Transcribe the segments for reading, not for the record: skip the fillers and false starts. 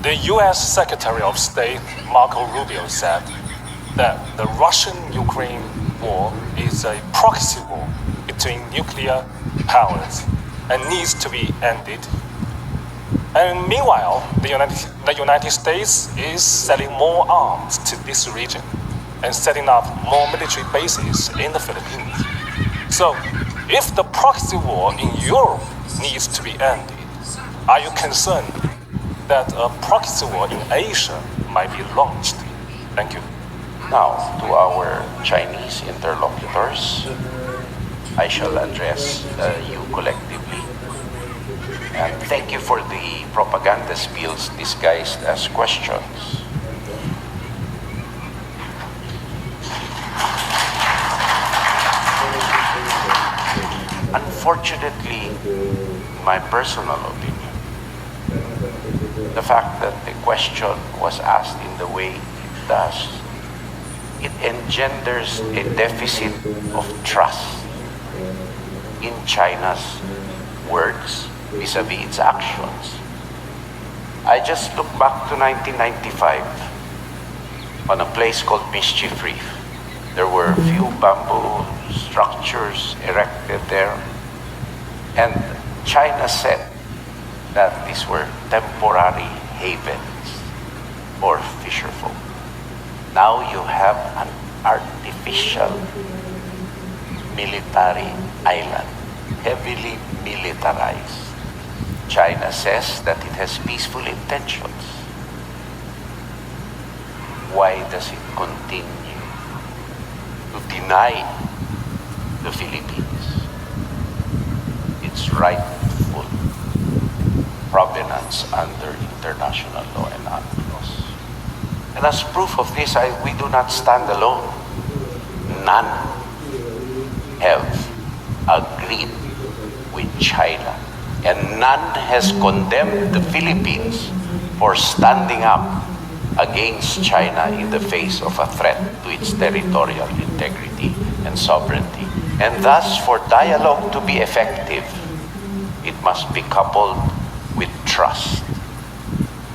The US Secretary of State Marco Rubio said that the Russian-Ukraine war is a proxy war between nuclear powers and needs to be ended. And meanwhile, the United States is selling more arms to this region and setting up more military bases in the Philippines. So, if the proxy war in Europe needs to be ended, are you concerned that a proxy war in Asia might be launched? Thank you. Now, to our Chinese interlocutors, I shall address you collectively. And thank you for the propaganda spills disguised as questions. Unfortunately, in my personal opinion, the fact that the question was asked in the way it does, it engenders a deficit of trust in China's words vis-a-vis its actions. I just look back to 1995 on a place called Mischief Reef. There were a few bamboo structures erected there, and China said that these were temporary havens for fisherfolk. Now you have an artificial military island, heavily militarized. China says that it has peaceful intentions. Why does it continue to deny the Philippines its rightful provenance under international law and UNCLOS? And as proof of this, we do not stand alone. None have agreed with China, and none has condemned the Philippines for standing up against China in the face of a threat to its territorial integrity and sovereignty. And thus, for dialogue to be effective, it must be coupled with trust.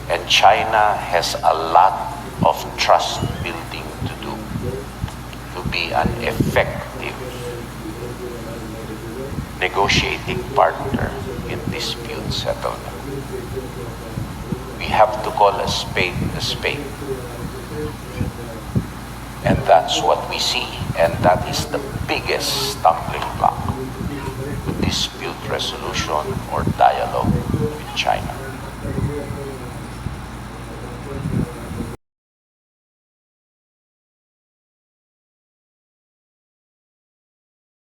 And China has a lot of trust building to do to be an effective negotiating partner in dispute settlement. We have to call a spade a spade. And that's what we see, and that is the biggest stumbling block to dispute resolution or dialogue with China.